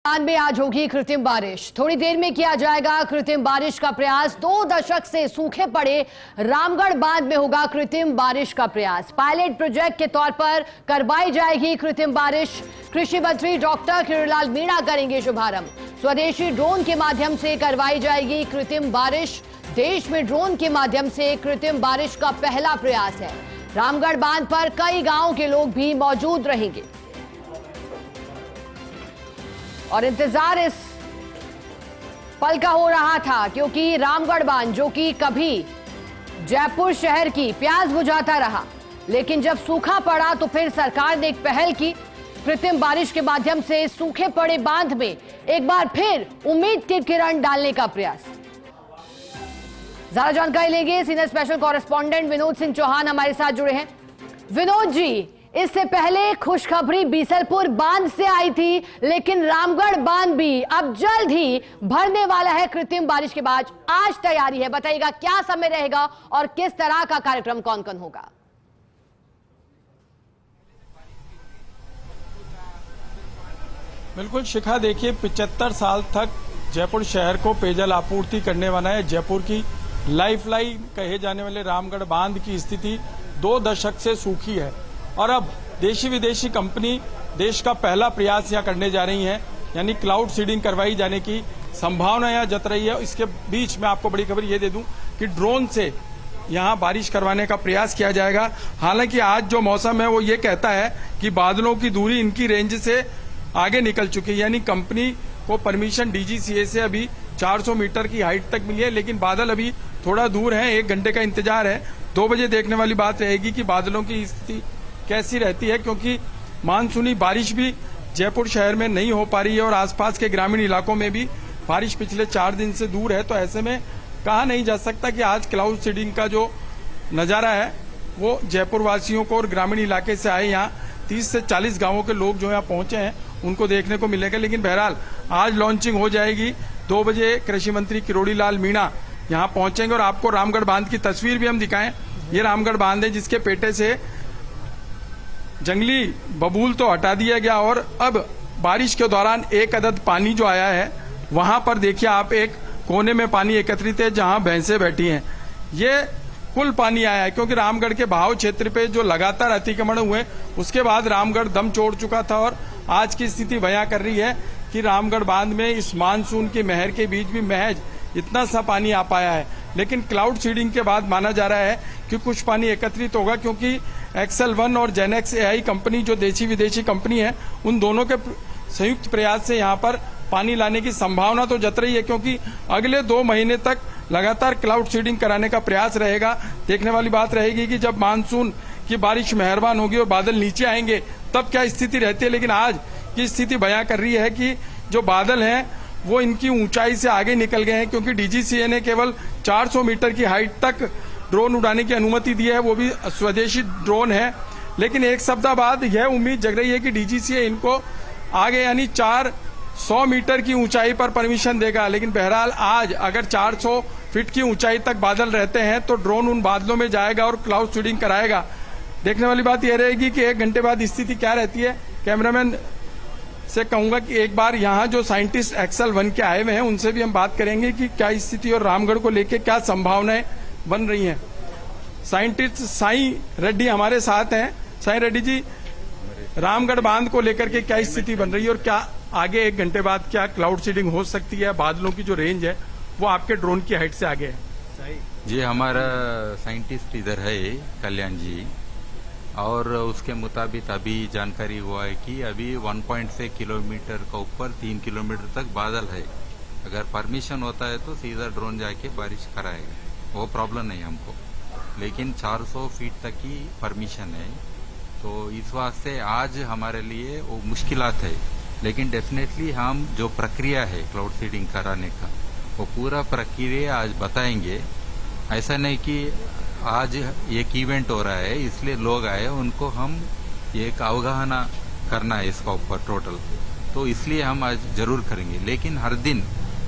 राजस्थान में आज होगी कृत्रिम बारिश। थोड़ी देर में किया जाएगा कृत्रिम बारिश का प्रयास। 2 दशक से सूखे पड़े रामगढ़ बांध में होगा कृत्रिम बारिश का प्रयास। पायलट प्रोजेक्ट के तौर पर करवाई जाएगी कृत्रिम बारिश। कृषि मंत्री डॉक्टर किरोड़ीलाल मीणा करेंगे शुभारंभ। स्वदेशी ड्रोन के माध्यम से करवाई जाएगी कृत्रिम बारिश। देश में ड्रोन के माध्यम से कृत्रिम बारिश का पहला प्रयास है। रामगढ़ बांध पर कई गांवों के लोग भी मौजूद रहेंगे और इंतजार इस पल का हो रहा था, क्योंकि रामगढ़ बांध जो कि कभी जयपुर शहर की प्यास बुझाता रहा, लेकिन जब सूखा पड़ा तो फिर सरकार ने एक पहल की। कृत्रिम बारिश के माध्यम से सूखे पड़े बांध में एक बार फिर उम्मीद की किरण डालने का प्रयास। ज्यादा जानकारी लेंगे, senior special correspondent Vinod Singh Chauhan हमारे साथ जुड़े हैं। विनोद जी, इससे पहले खुशखबरी बीसलपुर बांध से आई थी, लेकिन रामगढ़ बांध भी अब जल्द ही भरने वाला है कृत्रिम बारिश के बाद। आज तैयारी है, बताइएगा क्या समय रहेगा और किस तरह का कार्यक्रम कौन कौन होगा? बिल्कुल शिखा, देखिए 75 साल तक जयपुर शहर को पेयजल आपूर्ति करने वाला है जयपुर की लाइफलाइन कहे जाने वाले रामगढ़ बांध की स्थिति 2 दशक से सूखी है और अब देशी विदेशी कंपनी देश का पहला प्रयास यहां करने जा रही हैं, यानी क्लाउड सीडिंग करवाई जाने की संभावना यहां जत रही है। इसके बीच में आपको बड़ी खबर ये दे दूं कि ड्रोन से यहां बारिश करवाने का प्रयास किया जाएगा। हालांकि आज जो मौसम है वो ये कहता है कि बादलों की दूरी इनकी रेंज से आगे निकल चुकी है, यानी कंपनी को परमिशन डीजीसीए से अभी 400 मीटर की हाइट तक मिली है, लेकिन बादल अभी थोड़ा दूर है। 1 घंटे का इंतजार है। 2 बजे देखने वाली बात रहेगी कि बादलों की स्थिति कैसी रहती है, क्योंकि मानसूनी बारिश भी जयपुर शहर में नहीं हो पा रही है और आसपास के ग्रामीण इलाकों में भी बारिश पिछले 4 दिन से दूर है। तो ऐसे में कहा नहीं जा सकता कि आज क्लाउड सीडिंग का जो नजारा है वो जयपुर वासियों को और ग्रामीण इलाके से आए यहाँ 30 से 40 गांवों के लोग जो यहाँ पहुंचे हैं उनको देखने को मिलेगा। लेकिन बहरहाल आज लॉन्चिंग हो जाएगी। 2 बजे कृषि मंत्री किरोड़ीलाल मीणा यहाँ पहुंचेंगे और आपको रामगढ़ बांध की तस्वीर भी हम दिखाएं। ये रामगढ़ बांध है जिसके पेटे से जंगली बबूल तो हटा दिया गया और अब बारिश के दौरान एक अदद पानी जो आया है वहां पर देखिए आप, एक कोने में पानी एकत्रित है जहां भैंसें बैठी हैं। ये कुल पानी आया है क्योंकि रामगढ़ के बहाव क्षेत्र पे जो लगातार अतिक्रमण हुए उसके बाद रामगढ़ दम छोड़ चुका था और आज की स्थिति बयां कर रही है कि रामगढ़ बांध में इस मानसून की महर के बीच भी महज इतना सा पानी आ पाया है। लेकिन क्लाउड सीडिंग के बाद माना जा रहा है कि कुछ पानी एकत्रित होगा, क्योंकि एक्सेल 1 और जेनेक्स एआई कंपनी जो देशी विदेशी कंपनी है उन दोनों के संयुक्त प्रयास से यहाँ पर पानी लाने की संभावना तो जत रही है, क्योंकि अगले 2 महीने तक लगातार क्लाउड सीडिंग कराने का प्रयास रहेगा। देखने वाली बात रहेगी कि जब मानसून की बारिश मेहरबान होगी और बादल नीचे आएंगे तब क्या स्थिति रहती है। लेकिन आज की स्थिति बयां कर रही है कि जो बादल हैं वो इनकी ऊंचाई से आगे निकल गए हैं, क्योंकि डीजीसीए ने केवल 400 मीटर की हाइट तक ड्रोन उड़ाने की अनुमति दी है, वो भी स्वदेशी ड्रोन है। लेकिन एक सप्ताह बाद यह उम्मीद जग रही है कि डीजीसीए इनको आगे यानी 400 मीटर की ऊंचाई पर परमिशन देगा। लेकिन बहरहाल आज अगर 400 फीट की ऊंचाई तक बादल रहते हैं तो ड्रोन उन बादलों में जाएगा और क्लाउड सीडिंग कराएगा। देखने वाली बात यह रहेगी कि 1 घंटे बाद स्थिति क्या रहती है। कैमरामैन से कहूंगा कि एक बार यहाँ जो साइंटिस्ट एक्सेल 1 के आए हुए हैं उनसे भी हम बात करेंगे कि क्या स्थिति और रामगढ़ को लेकर क्या संभावनाएं बन रही हैं। साइंटिस्ट साई रेड्डी हमारे साथ हैं। साई रेड्डी जी, रामगढ़ बांध को लेकर के क्या स्थिति बन रही है और क्या आगे 1 घंटे बाद क्या क्लाउड सीडिंग हो सकती है? बादलों की जो रेंज है वो आपके ड्रोन की हाइट से आगे है। जी, हमारा साइंटिस्ट इधर है कल्याण जी, और उसके मुताबिक अभी जानकारी हुआ है कि अभी 1.6 किलोमीटर का ऊपर 3 किलोमीटर तक बादल है। अगर परमिशन होता है तो सीधा ड्रोन जाके बारिश कराएगा, वो प्रॉब्लम नहीं हमको। लेकिन 400 फीट तक की परमिशन है, तो इस वास्ते आज हमारे लिए वो मुश्किलात है। लेकिन डेफिनेटली हम जो प्रक्रिया है क्लाउड सीडिंग कराने का वो पूरा प्रक्रिया आज बताएंगे। ऐसा नहीं कि आज एक इवेंट हो रहा है इसलिए लोग आए, उनको हम एक अवगाहना करना है इसका ऊपर टोटल, तो इसलिए हम आज जरूर करेंगे। लेकिन हर दिन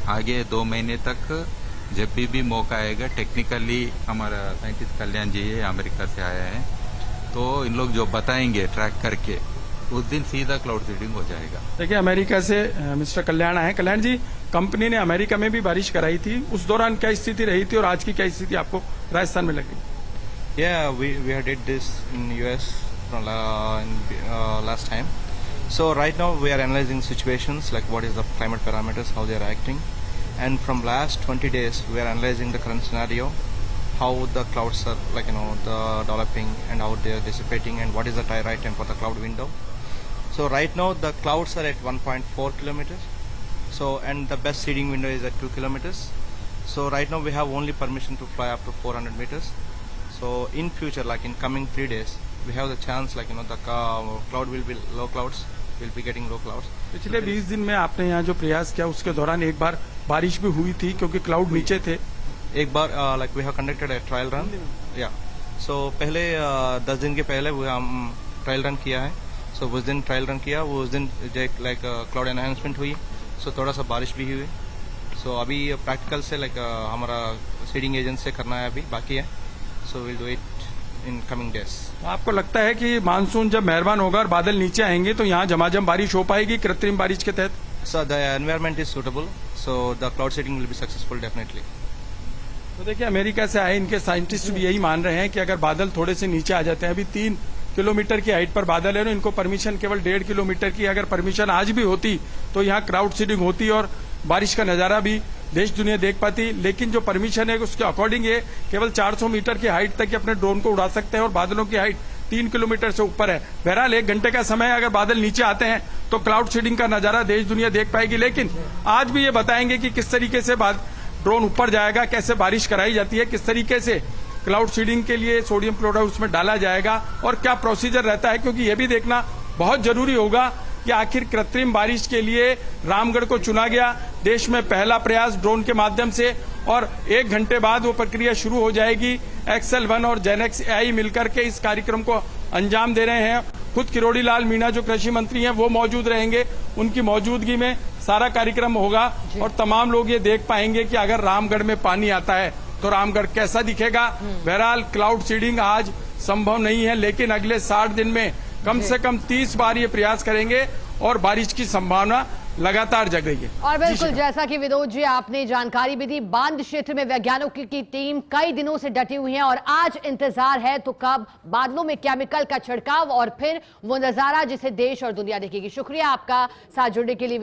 आगे 2 महीने तक जब भी मौका आएगा, टेक्निकली हमारा साइंटिस्ट कल्याण जी है अमेरिका से आया है, तो इन लोग जो बताएंगे ट्रैक करके उस दिन सीधा क्लाउड सीडिंग हो जाएगा। देखिए, अमेरिका से मिस्टर कल्याण आए। कल्याण जी, कंपनी ने अमेरिका में भी बारिश कराई थी, उस दौरान क्या स्थिति रही थी और आज की क्या स्थिति आपको राजस्थान में लगी? Yeah, we had did this in US from last time. So right now we are analyzing situations like what is the climate parameters, how they are acting, and from last 20 days we are analyzing the current scenario, how the clouds are the developing and how they are dissipating, and what is the right time for the cloud window. So right now the clouds are at 1.4 kilometers. So and the best seeding window is at 2 kilometers. So right now we have only permission to fly up to 400 meters. So in future, like in coming 3 days, we have the chance, the cloud will be low clouds, will be getting low clouds. पिछले 20 दिन में आपने यहाँ जो प्रयास किया उसके दौरान एक बार बारिश भी हुई थी क्योंकि क्लाउड नीचे थे। एक बार we have conducted a trial run. Yeah. So पहले 10 दिन के पहले वो हम ट्रायल रन किया है। So उस दिन ट्रायल रन किया, वो उस दिन क्लाउड एनहांसमेंट हुई, so थोड़ा सा बारिश भी हुई। So अभी प्रैक्टिकल से हमारा सीडिंग एजेंट से करना है, अभी बाकी है। So we'll do it in coming days. आपको लगता है कि मानसून जब मेहरबान होगा और बादल नीचे आएंगे तो यहाँ झमाझम बारिश हो पाएगी कृत्रिम बारिश के तहत? So the environment is suitable, so the cloud seeding will be successful definitely. तो देखिए, अमेरिका से आए इनके साइंटिस्ट भी यही मान रहे हैं कि अगर बादल थोड़े से नीचे आ जाते हैं, अभी 3 किलोमीटर की हाइट पर बादल है, इनको परमिशन केवल 1.5 किलोमीटर की अगर परमिशन आज भी होती तो यहाँ क्राउड सीडिंग होती और बारिश का नजारा भी देश दुनिया देख पाती। लेकिन जो परमिशन है उसके अकॉर्डिंग ये केवल 400 मीटर की हाइट तक अपने ड्रोन को उड़ा सकते हैं और बादलों की हाइट 3 किलोमीटर से ऊपर है। बहरहाल 1 घंटे का समय, अगर बादल नीचे आते हैं तो क्लाउड सीडिंग का नजारा देश दुनिया देख पाएगी। लेकिन आज भी ये बताएंगे कि किस तरीके से ड्रोन ऊपर जाएगा, कैसे बारिश कराई जाती है, किस तरीके से क्लाउड सीडिंग के लिए सोडियम क्लोराइड उसमें डाला जाएगा और क्या प्रोसीजर रहता है, क्योंकि ये भी देखना बहुत जरूरी होगा कि आखिर कृत्रिम बारिश के लिए रामगढ़ को चुना गया। देश में पहला प्रयास ड्रोन के माध्यम से, और 1 घंटे बाद वो प्रक्रिया शुरू हो जाएगी। एक्सेल 1 और जेनेक्स एआई मिलकर के इस कार्यक्रम को अंजाम दे रहे हैं। खुद किरोड़ी लाल मीणा जो कृषि मंत्री हैं वो मौजूद रहेंगे, उनकी मौजूदगी में सारा कार्यक्रम होगा और तमाम लोग ये देख पाएंगे कि अगर रामगढ़ में पानी आता है तो रामगढ़ कैसा दिखेगा। बहरहाल क्लाउड सीडिंग आज संभव नहीं है, लेकिन अगले 60 दिन में कम से कम 30 बार ये प्रयास करेंगे और बारिश की संभावना लगातार जग रही है। और बिल्कुल जैसा कि विनोद जी आपने जानकारी भी दी, बांध क्षेत्र में वैज्ञानिकों की टीम कई दिनों से डटी हुई है और आज इंतजार है तो कब बादलों में केमिकल का छिड़काव और फिर वो नजारा जिसे देश और दुनिया देखेगी। शुक्रिया आपका साथ जुड़ने के लिए।